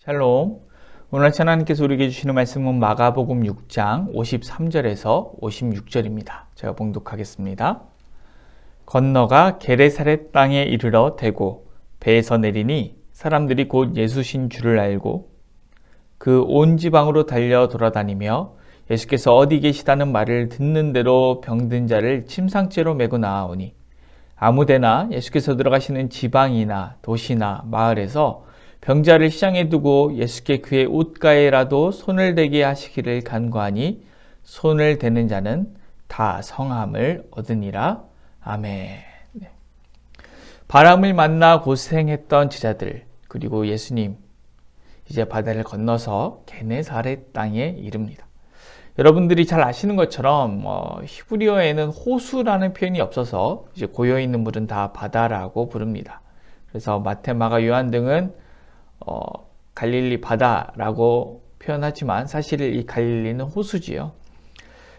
샬롬. 오늘 하나님께서 우리에게 주시는 말씀은 마가복음 6장 53절에서 56절입니다. 제가 봉독하겠습니다. 건너가 게네사렛 땅에 이르러 대고 배에서 내리니 사람들이 곧 예수신 줄을 알고 그 온 지방으로 달려 돌아다니며 예수께서 어디 계시다는 말을 듣는 대로 병든 자를 침상째로 메고 나아오니 아무데나 예수께서 들어가시는 지방이나 도시나 마을에서 병자를 시장에 두고 예수께 그의 옷가에라도 손을 대게 하시기를 간구하니 손을 대는 자는 다 성함을 얻으니라. 아멘. 바람을 만나 고생했던 제자들 그리고 예수님 이제 바다를 건너서 게네사렛 땅에 이릅니다. 여러분들이 잘 아시는 것처럼 히브리어에는 호수라는 표현이 없어서 이제 고여있는 물은 다 바다라고 부릅니다. 그래서 마태, 마가, 요한 등은 갈릴리 바다라고 표현하지만 사실 이 갈릴리는 호수지요.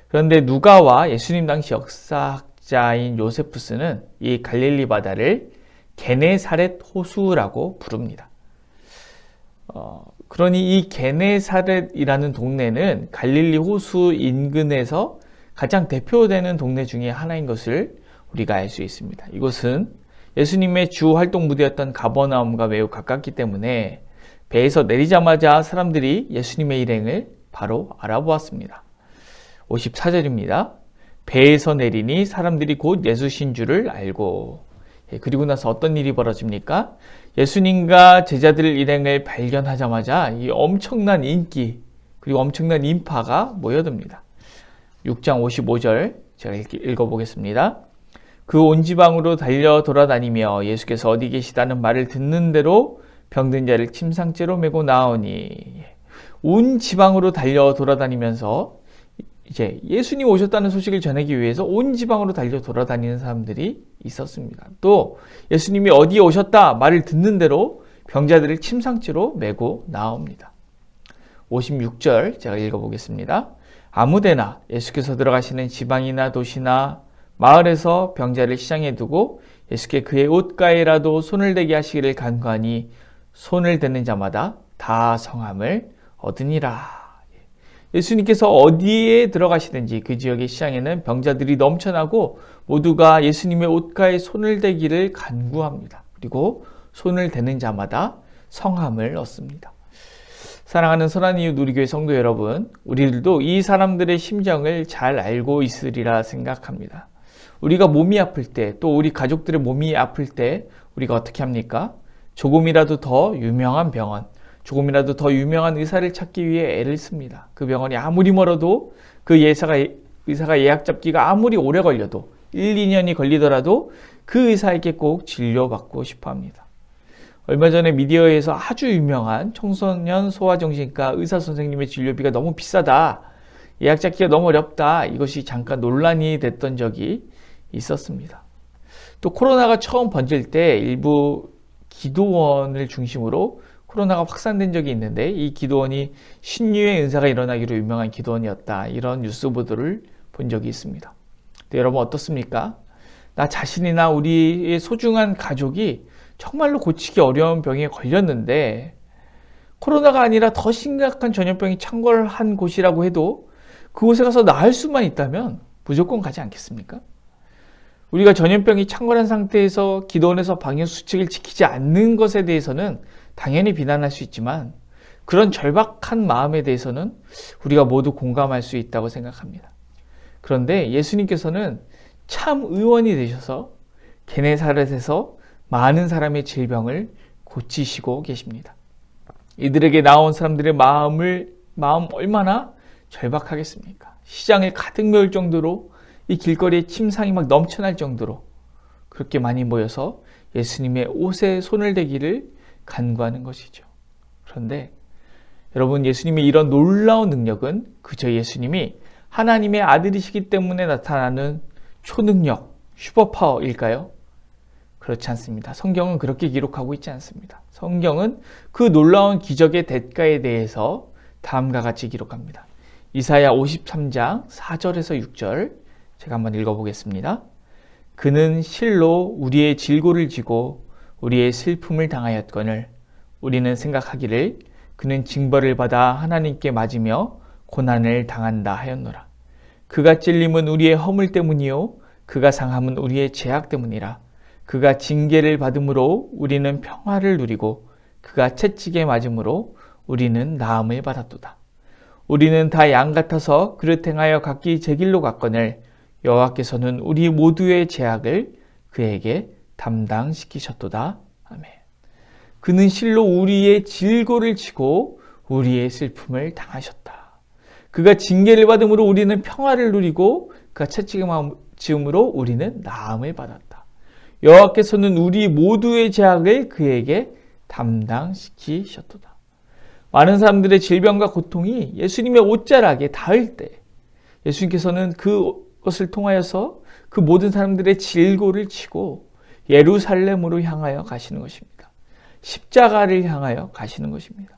그런데 누가와 예수님 당시 역사학자인 요세푸스는 이 갈릴리 바다를 게네사렛 호수라고 부릅니다. 그러니 이 게네사렛이라는 동네는 갈릴리 호수 인근에서 가장 대표되는 동네 중에 하나인 것을 우리가 알 수 있습니다. 이곳은 예수님의 주 활동 무대였던 가버나움과 매우 가깝기 때문에 배에서 내리자마자 사람들이 예수님의 일행을 바로 알아보았습니다. 54절입니다. 배에서 내리니 사람들이 곧 예수신 줄을 알고. 그리고 나서 어떤 일이 벌어집니까? 예수님과 제자들 일행을 발견하자마자 이 엄청난 인기 그리고 엄청난 인파가 모여듭니다. 6장 55절 제가 읽어보겠습니다. 그 온 지방으로 달려 돌아다니며 예수께서 어디 계시다는 말을 듣는 대로 병든 자를 침상째로 메고 나오니 온 지방으로 달려 돌아다니면서 이제 예수님 오셨다는 소식을 전하기 위해서 온 지방으로 달려 돌아다니는 사람들이 있었습니다. 또 예수님이 어디에 오셨다 말을 듣는 대로 병자들을 침상째로 메고 나옵니다. 56절 제가 읽어보겠습니다. 아무데나 예수께서 들어가시는 지방이나 도시나 마을에서 병자를 시장에 두고 예수께 그의 옷가에라도 손을 대게 하시기를 간구하니 손을 대는 자마다 다 성함을 얻으니라. 예수님께서 어디에 들어가시든지 그 지역의 시장에는 병자들이 넘쳐나고 모두가 예수님의 옷가에 손을 대기를 간구합니다. 그리고 손을 대는 자마다 성함을 얻습니다. 사랑하는 선한 이웃 우리교회 성도 여러분, 우리들도 이 사람들의 심정을 잘 알고 있으리라 생각합니다. 우리가 몸이 아플 때, 또 우리 가족들의 몸이 아플 때 우리가 어떻게 합니까? 조금이라도 더 유명한 병원, 조금이라도 더 유명한 의사를 찾기 위해 애를 씁니다. 그 병원이 아무리 멀어도 그 의사가 예약 잡기가 아무리 오래 걸려도 1, 2년이 걸리더라도 그 의사에게 꼭 진료받고 싶어 합니다. 얼마 전에 미디어에서 아주 유명한 청소년 소아정신과 의사 선생님의 진료비가 너무 비싸다, 예약 잡기가 너무 어렵다, 이것이 잠깐 논란이 됐던 적이 있었습니다. 또 코로나가 처음 번질 때 일부 기도원을 중심으로 코로나가 확산된 적이 있는데 이 기도원이 신유의 은사가 일어나기로 유명한 기도원이었다, 이런 뉴스 보도를 본 적이 있습니다. 여러분 어떻습니까? 나 자신이나 우리의 소중한 가족이 정말로 고치기 어려운 병에 걸렸는데 코로나가 아니라 더 심각한 전염병이 창궐한 곳이라고 해도 그곳에 가서 나을 수만 있다면 무조건 가지 않겠습니까? 우리가 전염병이 창궐한 상태에서 기도원에서 방역수칙을 지키지 않는 것에 대해서는 당연히 비난할 수 있지만 그런 절박한 마음에 대해서는 우리가 모두 공감할 수 있다고 생각합니다. 그런데 예수님께서는 참 의원이 되셔서 게네사렛에서 많은 사람의 질병을 고치시고 계십니다. 이들에게 나온 사람들의 마음 얼마나 절박하겠습니까? 시장을 가득 메울 정도로 이 길거리에 침상이 막 넘쳐날 정도로 그렇게 많이 모여서 예수님의 옷에 손을 대기를 간구하는 것이죠. 그런데 여러분, 예수님의 이런 놀라운 능력은 그저 예수님이 하나님의 아들이시기 때문에 나타나는 초능력, 슈퍼파워일까요? 그렇지 않습니다. 성경은 그렇게 기록하고 있지 않습니다. 성경은 그 놀라운 기적의 대가에 대해서 다음과 같이 기록합니다. 이사야 53장 4절에서 6절 제가 한번 읽어보겠습니다. 그는 실로 우리의 질고를 지고 우리의 슬픔을 당하였거늘 우리는 생각하기를 그는 징벌을 받아 하나님께 맞으며 고난을 당한다 하였노라. 그가 찔림은 우리의 허물 때문이요 그가 상함은 우리의 죄악 때문이라. 그가 징계를 받음으로 우리는 평화를 누리고 그가 채찍에 맞음으로 우리는 나음을 받았도다. 우리는 다 양 같아서 그릇 행하여 각기 제 길로 갔거늘 여호와께서는 우리 모두의 죄악을 그에게 담당시키셨도다. 아멘. 그는 실로 우리의 질고를 치고 우리의 슬픔을 당하셨다. 그가 징계를 받음으로 우리는 평화를 누리고 그가 채찍에 맞음으로 우리는 나음을 받았다. 여호와께서는 우리 모두의 죄악을 그에게 담당시키셨도다. 많은 사람들의 질병과 고통이 예수님의 옷자락에 닿을 때 예수님께서는 그것을 통하여서 그 모든 사람들의 질고를 치고 예루살렘으로 향하여 가시는 것입니다. 십자가를 향하여 가시는 것입니다.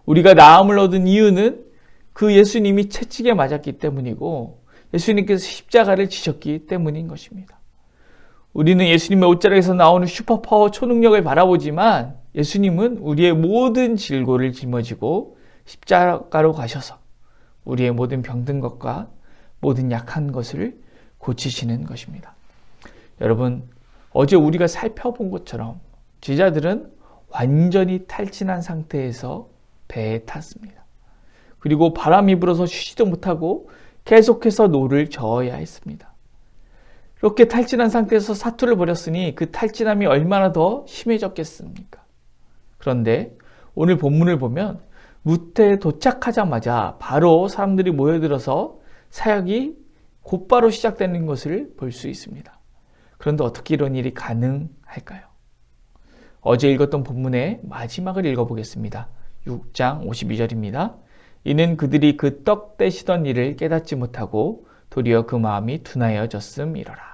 우리가 나음을 얻은 이유는 그 예수님이 채찍에 맞았기 때문이고 예수님께서 십자가를 지셨기 때문인 것입니다. 우리는 예수님의 옷자락에서 나오는 슈퍼파워 초능력을 바라보지만 예수님은 우리의 모든 질고를 짊어지고 십자가로 가셔서 우리의 모든 병든 것과 모든 약한 것을 고치시는 것입니다. 여러분, 어제 우리가 살펴본 것처럼 제자들은 완전히 탈진한 상태에서 배에 탔습니다. 그리고 바람이 불어서 쉬지도 못하고 계속해서 노를 저어야 했습니다. 이렇게 탈진한 상태에서 사투를 벌였으니 그 탈진함이 얼마나 더 심해졌겠습니까? 그런데 오늘 본문을 보면 무태에 도착하자마자 바로 사람들이 모여들어서 사역이 곧바로 시작되는 것을 볼 수 있습니다. 그런데 어떻게 이런 일이 가능할까요? 어제 읽었던 본문의 마지막을 읽어보겠습니다. 6장 52절입니다. 이는 그들이 그 떡 떼시던 일을 깨닫지 못하고 도리어 그 마음이 둔하여졌음이로라.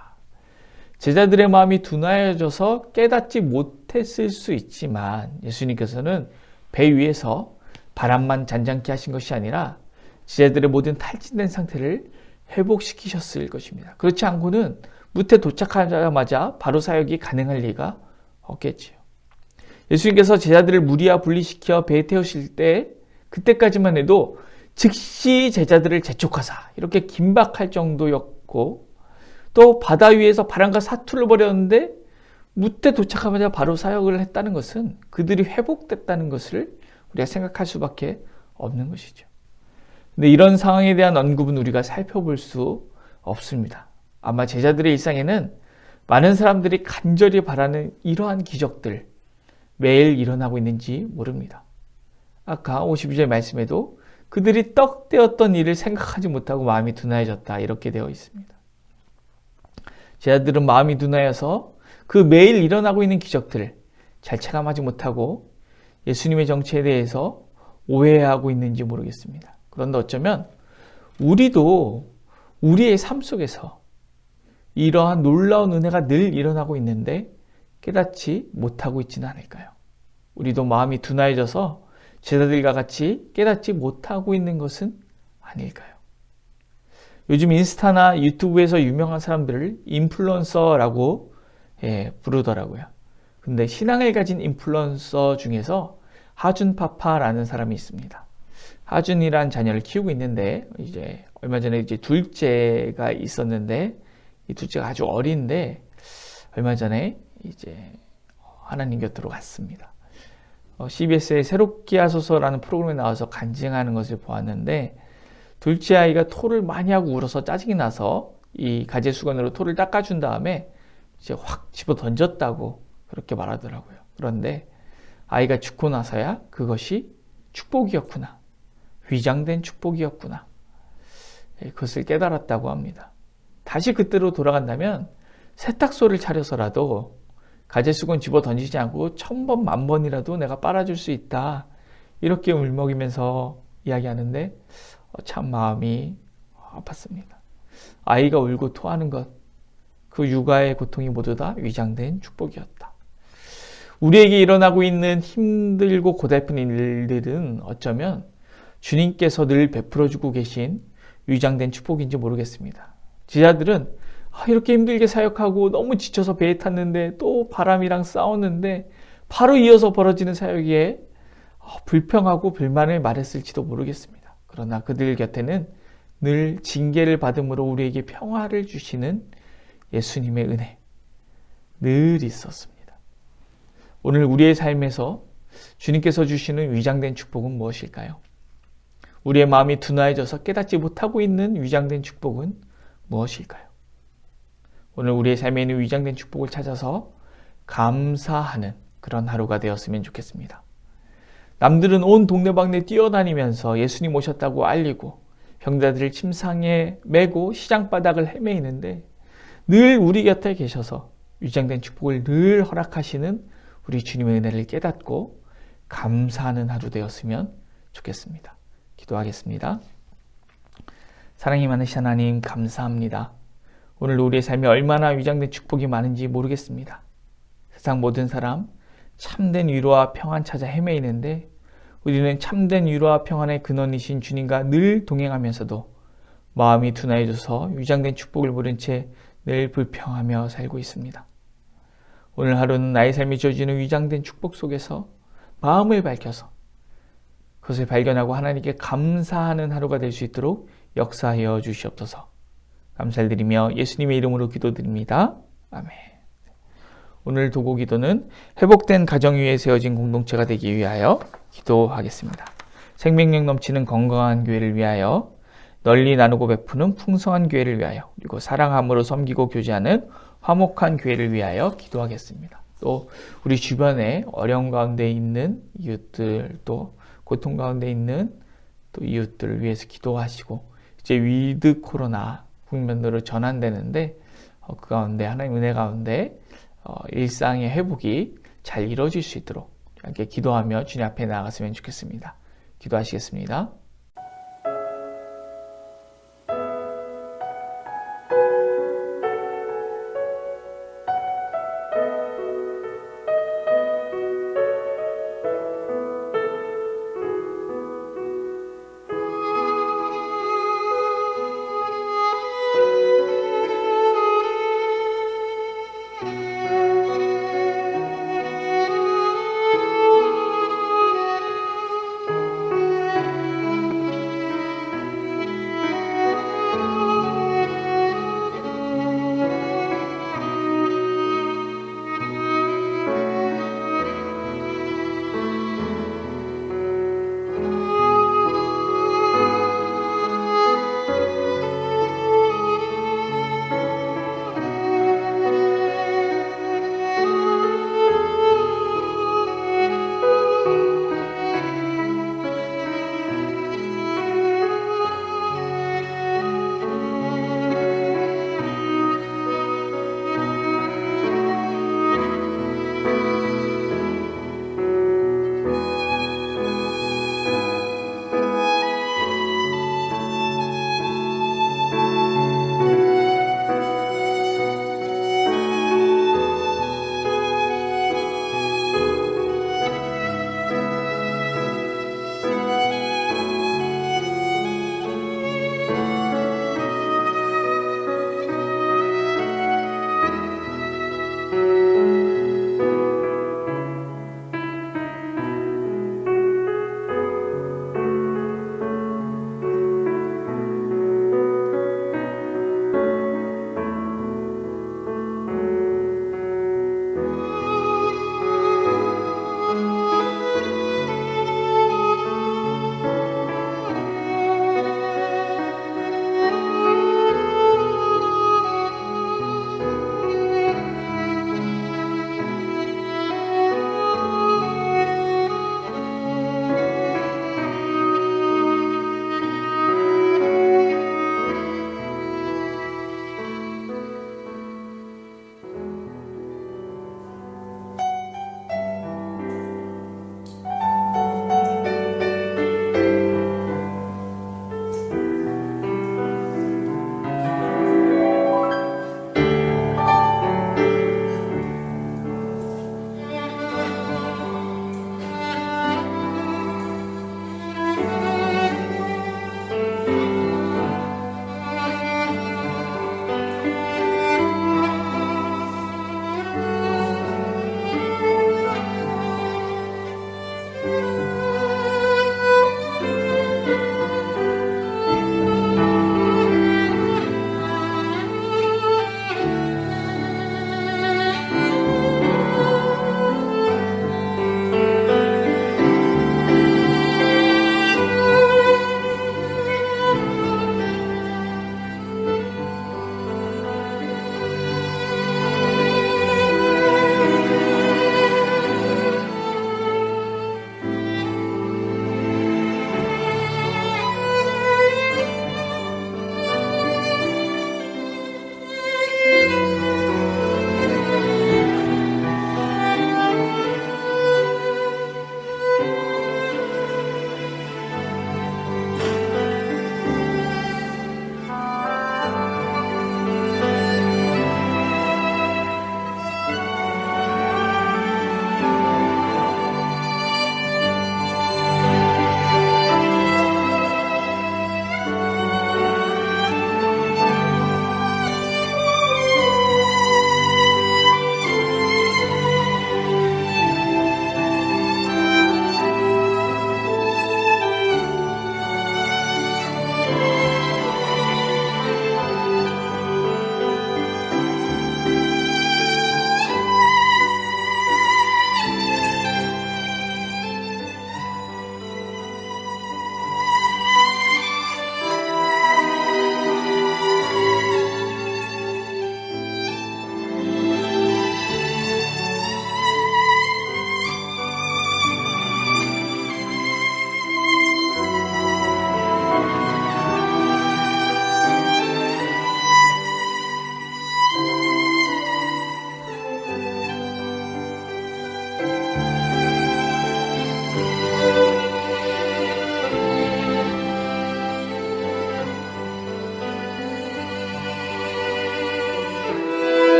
제자들의 마음이 둔하여져서 깨닫지 못했을 수 있지만 예수님께서는 배 위에서 바람만 잔잔케 하신 것이 아니라 제자들의 모든 탈진된 상태를 회복시키셨을 것입니다. 그렇지 않고는 무태 도착하자마자 바로 사역이 가능할 리가 없겠지요. 예수님께서 제자들을 무리와 분리시켜 배에 태우실 때 그때까지만 해도 즉시 제자들을 재촉하사 이렇게 긴박할 정도였고 또 바다 위에서 바람과 사투를 벌였는데 무태 도착하자마자 바로 사역을 했다는 것은 그들이 회복됐다는 것을 우리가 생각할 수밖에 없는 것이죠. 근데 이런 상황에 대한 언급은 우리가 살펴볼 수 없습니다. 아마 제자들의 일상에는 많은 사람들이 간절히 바라는 이러한 기적들 매일 일어나고 있는지 모릅니다. 아까 52절 말씀에도 그들이 떡 떼었던 일을 생각하지 못하고 마음이 둔하여졌다 이렇게 되어 있습니다. 제자들은 마음이 둔하여서 그 매일 일어나고 있는 기적들을 잘 체감하지 못하고 예수님의 정체에 대해서 오해하고 있는지 모르겠습니다. 그런데 어쩌면 우리도 우리의 삶 속에서 이러한 놀라운 은혜가 늘 일어나고 있는데 깨닫지 못하고 있지는 않을까요? 우리도 마음이 둔하여져서 제자들과 같이 깨닫지 못하고 있는 것은 아닐까요? 요즘 인스타나 유튜브에서 유명한 사람들을 인플루언서라고 부르더라고요. 근데 신앙을 가진 인플루언서 중에서 하준파파라는 사람이 있습니다. 하준이란 자녀를 키우고 있는데 이제 얼마 전에 이제 둘째가 있었는데 이 둘째가 아주 어린데 얼마 전에 이제 하나님 곁으로 갔습니다. CBS의 새롭게 하소서라는 프로그램에 나와서 간증하는 것을 보았는데 둘째 아이가 토를 많이 하고 울어서 짜증이 나서 이 가제수건으로 토를 닦아준 다음에 이제 확 집어 던졌다고 그렇게 말하더라고요. 그런데 아이가 죽고 나서야 그것이 축복이었구나. 위장된 축복이었구나. 그것을 깨달았다고 합니다. 다시 그때로 돌아간다면 세탁소를 차려서라도 가제수건 집어 던지지 않고 1000번, 10,000번이라도 내가 빨아줄 수 있다. 이렇게 울먹이면서 이야기하는데 참 마음이 아팠습니다. 아이가 울고 토하는 것, 그 육아의 고통이 모두 다 위장된 축복이었다. 우리에게 일어나고 있는 힘들고 고달픈 일들은 어쩌면 주님께서 늘 베풀어주고 계신 위장된 축복인지 모르겠습니다. 제자들은 이렇게 힘들게 사역하고 너무 지쳐서 배에 탔는데 또 바람이랑 싸웠는데 바로 이어서 벌어지는 사역에 불평하고 불만을 말했을지도 모르겠습니다. 그러나 그들 곁에는 늘 징계를 받음으로 우리에게 평화를 주시는 예수님의 은혜 늘 있었습니다. 오늘 우리의 삶에서 주님께서 주시는 위장된 축복은 무엇일까요? 우리의 마음이 둔화해져서 깨닫지 못하고 있는 위장된 축복은 무엇일까요? 오늘 우리의 삶에 있는 위장된 축복을 찾아서 감사하는 그런 하루가 되었으면 좋겠습니다. 남들은 온 동네방네 뛰어다니면서 예수님 오셨다고 알리고 병자들을 침상에 메고 시장바닥을 헤매이는데 늘 우리 곁에 계셔서 위장된 축복을 늘 허락하시는 우리 주님의 은혜를 깨닫고 감사하는 하루 되었으면 좋겠습니다. 기도하겠습니다. 사랑이 많으신 하나님 감사합니다. 오늘 우리의 삶에 얼마나 위장된 축복이 많은지 모르겠습니다. 세상 모든 사람 참된 위로와 평안 찾아 헤매이는데 우리는 참된 위로와 평안의 근원이신 주님과 늘 동행하면서도 마음이 둔화해져서 위장된 축복을 모른 채 늘 불평하며 살고 있습니다. 오늘 하루는 나의 삶이 주어지는 위장된 축복 속에서 마음을 밝혀서 그것을 발견하고 하나님께 감사하는 하루가 될 수 있도록 역사하여 주시옵소서. 감사를 드리며 예수님의 이름으로 기도드립니다. 아멘. 오늘 도고 기도는 회복된 가정 위에 세워진 공동체가 되기 위하여 기도하겠습니다. 생명력 넘치는 건강한 교회를 위하여, 널리 나누고 베푸는 풍성한 교회를 위하여, 그리고 사랑함으로 섬기고 교제하는 화목한 교회를 위하여 기도하겠습니다. 또 우리 주변에 어려움 가운데 있는 이웃들, 또 고통 가운데 있는 또 이웃들을 위해서 기도하시고, 이제 위드 코로나 국면으로 전환되는데 그 가운데 하나님 은혜 가운데 일상의 회복이 잘 이루어질 수 있도록 함께 기도하며 주님 앞에 나아갔으면 좋겠습니다. 기도하시겠습니다.